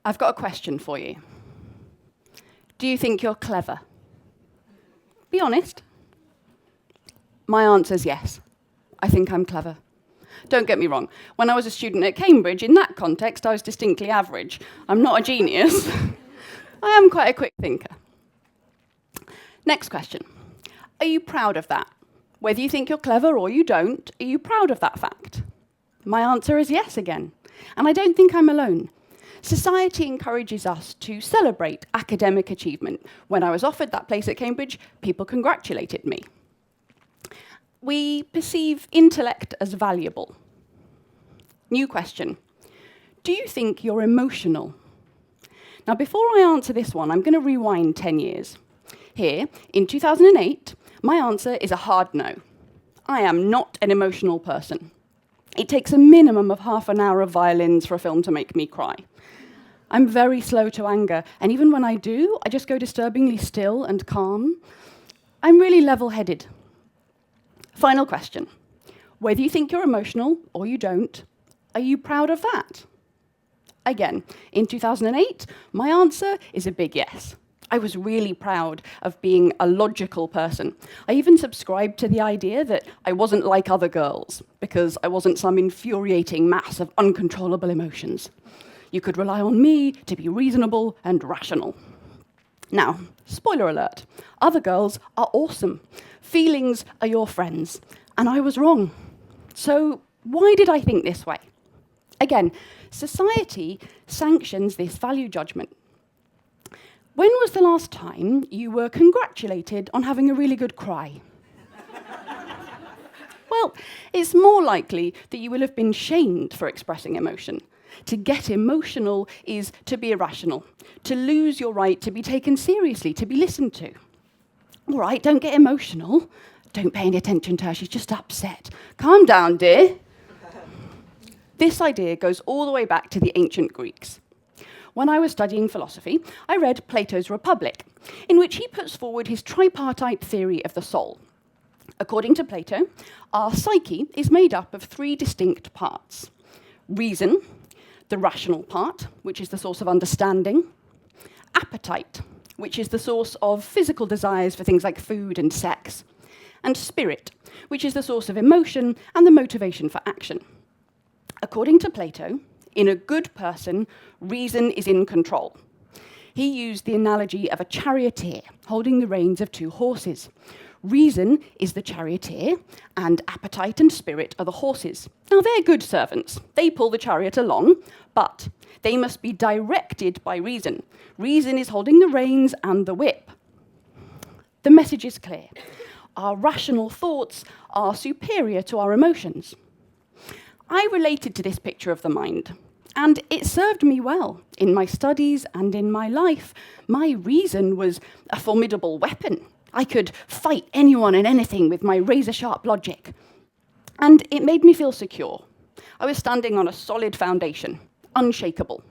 I've got a question for you. Do you think you're clever? Be honest. My answer's yes. I think I'm clever. Don't get me wrong. When I was a student at Cambridge, in that context, I was distinctly average. I'm not a genius. I am quite a quick thinker. Next question. Are you proud of that? Whether you think you're clever or you don't, are you proud of that fact? My answer is yes again. And I don't think I'm alone. Society encourages us to celebrate academic achievement. When I was offered that place at Cambridge, people congratulated me. We perceive intellect as valuable. New question. Do you think you're emotional? Now, before I answer this one, I'm going to rewind 10 years. Here, in 2008, my answer is a hard no. I am not an emotional person. It takes a minimum of half an hour of violins for a film to make me cry. I'm very slow to anger, and even when I do, I just go disturbingly still and calm. I'm really level-headed. Final question. Whether you think you're emotional or you don't, are you proud of that? Again, in 2008, my answer is a big yes. I was really proud of being a logical person. I even subscribed to the idea that I wasn't like other girls, because I wasn't some infuriating mass of uncontrollable emotions. You could rely on me to be reasonable and rational. Now, spoiler alert, other girls are awesome. Feelings are your friends, and I was wrong. So why did I think this way? Again, society sanctions this value judgment. When was the last time you were congratulated on having a really good cry? Well, it's more likely that you will have been shamed for expressing emotion. To get emotional is to be irrational, to lose your right to be taken seriously, to be listened to. All right, don't get emotional. Don't pay any attention to her, she's just upset. Calm down, dear. This idea goes all the way back to the ancient Greeks. When I was studying philosophy, I read Plato's Republic, in which he puts forward his tripartite theory of the soul. According to Plato, our psyche is made up of three distinct parts. Reason, the rational part, which is the source of understanding. Appetite, which is the source of physical desires for things like food and sex. And spirit, which is the source of emotion and the motivation for action. According to Plato, in a good person, reason is in control. He used the analogy of a charioteer holding the reins of two horses. Reason is the charioteer, and appetite and spirit are the horses. Now, they're good servants. They pull the chariot along, but they must be directed by reason. Reason is holding the reins and the whip. The message is clear. Our rational thoughts are superior to our emotions. I related to this picture of the mind, and it served me well. In my studies and in my life, my reason was a formidable weapon. I could fight anyone and anything with my razor-sharp logic. And it made me feel secure. I was standing on a solid foundation, unshakable.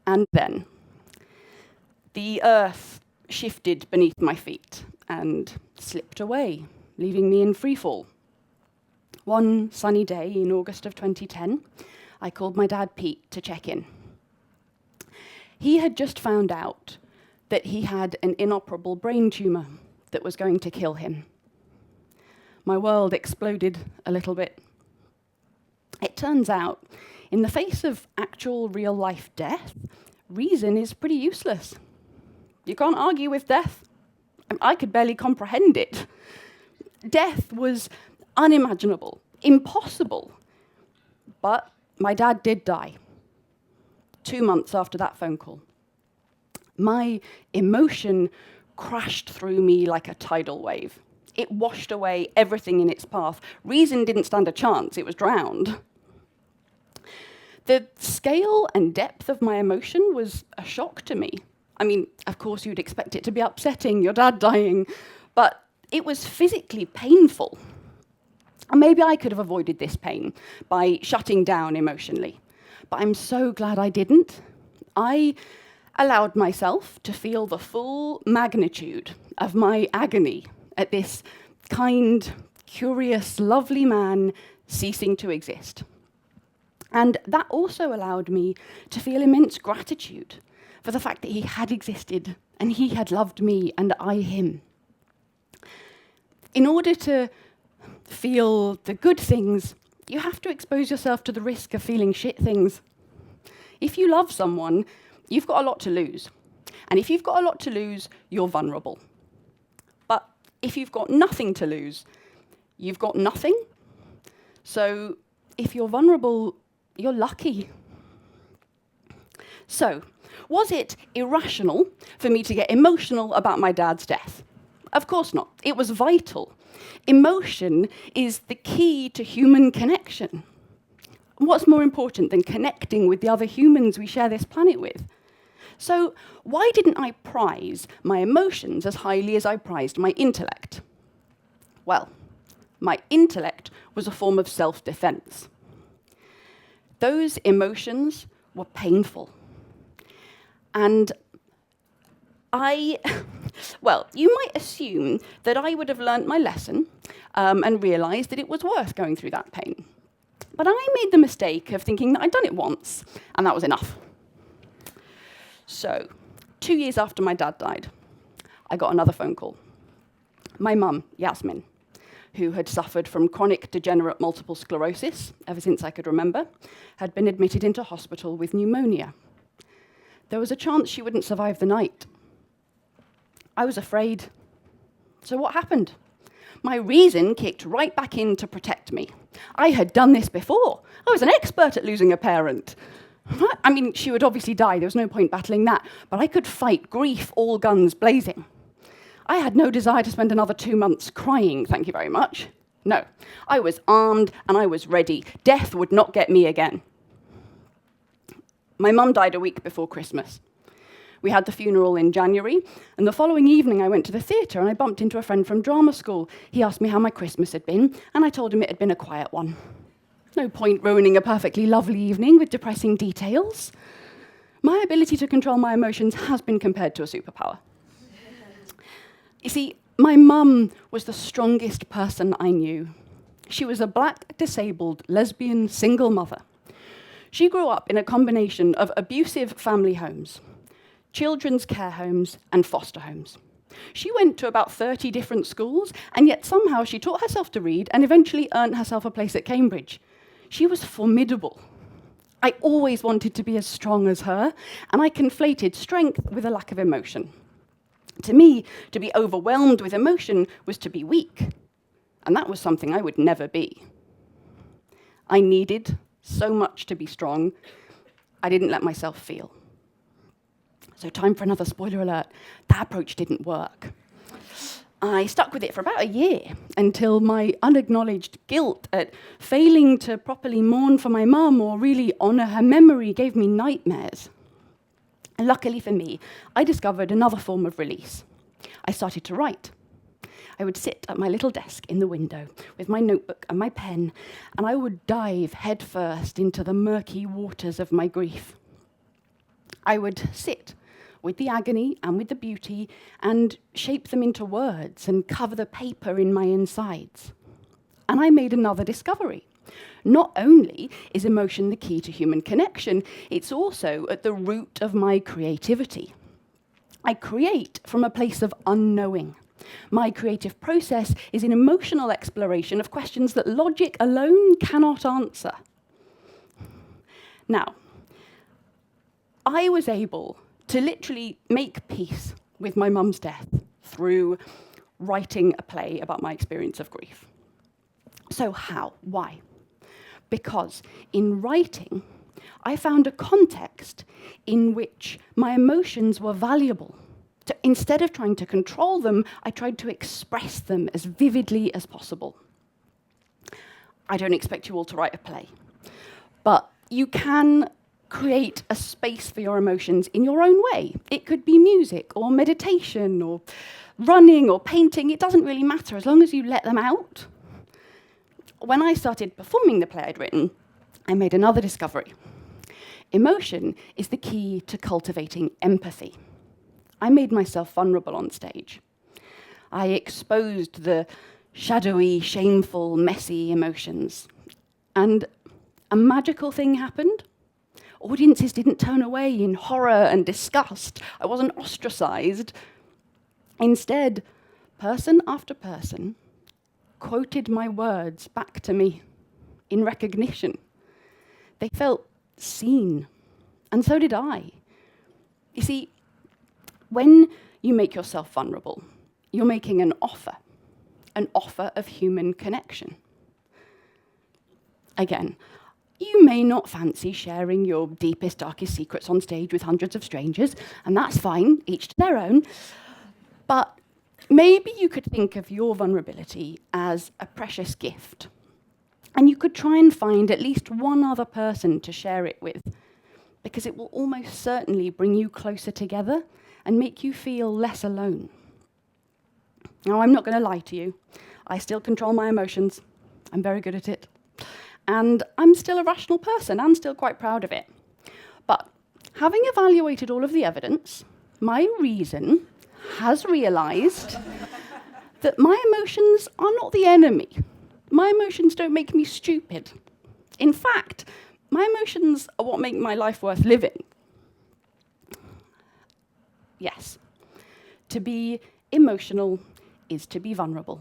And then, the earth shifted beneath my feet and slipped away, leaving me in freefall. One sunny day in August of 2010, I called my dad Pete to check in. He had just found out that he had an inoperable brain tumor that was going to kill him. My world exploded a little bit. It turns out, in the face of actual real-life death, reason is pretty useless. You can't argue with death. I could barely comprehend it. Death was unimaginable, impossible. But my dad did die 2 months after that phone call. My emotion crashed through me like a tidal wave. It washed away everything in its path. Reason didn't stand a chance, it was drowned. The scale and depth of my emotion was a shock to me. I mean, of course you'd expect it to be upsetting, your dad dying, but it was physically painful. And maybe I could have avoided this pain by shutting down emotionally, but I'm so glad I didn't. I allowed myself to feel the full magnitude of my agony at this kind, curious, lovely man ceasing to exist. And that also allowed me to feel immense gratitude for the fact that he had existed and he had loved me and I him. In order to feel the good things, you have to expose yourself to the risk of feeling shit things. If you love someone, you've got a lot to lose. And if you've got a lot to lose, you're vulnerable. But if you've got nothing to lose, you've got nothing. So if you're vulnerable, you're lucky. So, was it irrational for me to get emotional about my dad's death? Of course not. It was vital. Emotion is the key to human connection. What's more important than connecting with the other humans we share this planet with? So, why didn't I prize my emotions as highly as I prized my intellect? Well, my intellect was a form of self-defense. Those emotions were painful. And well, you might assume that I would have learnt my lesson and realised that it was worth going through that pain. But I made the mistake of thinking that I'd done it once, and that was enough. So, 2 years after my dad died, I got another phone call. My mum, Yasmin, who had suffered from chronic degenerate multiple sclerosis ever since I could remember, had been admitted into hospital with pneumonia. There was a chance she wouldn't survive the night. I was afraid. So what happened? My reason kicked right back in to protect me. I had done this before. I was an expert at losing a parent. I mean, she would obviously die, there was no point battling that, but I could fight grief all guns blazing. I had no desire to spend another 2 months crying, thank you very much. No, I was armed and I was ready. Death would not get me again. My mum died a week before Christmas. We had the funeral in January, and the following evening I went to the theatre and I bumped into a friend from drama school. He asked me how my Christmas had been, and I told him it had been a quiet one. No point ruining a perfectly lovely evening with depressing details. My ability to control my emotions has been compared to a superpower. You see, my mum was the strongest person I knew. She was a black, disabled, lesbian, single mother. She grew up in a combination of abusive family homes, children's care homes, and foster homes. She went to about 30 different schools, and yet somehow she taught herself to read and eventually earned herself a place at Cambridge. She was formidable. I always wanted to be as strong as her, and I conflated strength with a lack of emotion. To me, to be overwhelmed with emotion was to be weak, and that was something I would never be. I needed so much to be strong, I didn't let myself feel. So time for another spoiler alert. That approach didn't work. I stuck with it for about a year until my unacknowledged guilt at failing to properly mourn for my mum or really honour her memory gave me nightmares. And luckily for me, I discovered another form of release. I started to write. I would sit at my little desk in the window with my notebook and my pen, and I would dive headfirst into the murky waters of my grief. I would sit with the agony and with the beauty and shape them into words and cover the paper in my insides. And I made another discovery. Not only is emotion the key to human connection, it's also at the root of my creativity. I create from a place of unknowing. My creative process is an emotional exploration of questions that logic alone cannot answer. Now, I was able to literally make peace with my mum's death through writing a play about my experience of grief. So how? Why? Because in writing, I found a context in which my emotions were valuable. So instead of trying to control them, I tried to express them as vividly as possible. I don't expect you all to write a play, but you can create a space for your emotions in your own way. It could be music or meditation or running or painting. It doesn't really matter as long as you let them out. When I started performing the play I'd written, I made another discovery. Emotion is the key to cultivating empathy. I made myself vulnerable on stage. I exposed the shadowy, shameful, messy emotions. And a magical thing happened. Audiences didn't turn away in horror and disgust. I wasn't ostracized. Instead, person after person quoted my words back to me in recognition. They felt seen, and so did I. You see, when you make yourself vulnerable, you're making an offer of human connection. Again, you may not fancy sharing your deepest, darkest secrets on stage with hundreds of strangers, and that's fine, each to their own. But maybe you could think of your vulnerability as a precious gift, and you could try and find at least one other person to share it with, because it will almost certainly bring you closer together and make you feel less alone. Now, I'm not going to lie to you. I still control my emotions. I'm very good at it. And I'm still a rational person and still quite proud of it. But having evaluated all of the evidence, my reason has realized that my emotions are not the enemy. My emotions don't make me stupid. In fact, my emotions are what make my life worth living. Yes, to be emotional is to be vulnerable.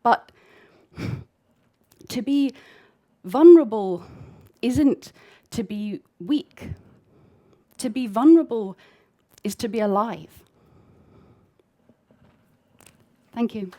But to be vulnerable isn't to be weak. To be vulnerable is to be alive. Thank you.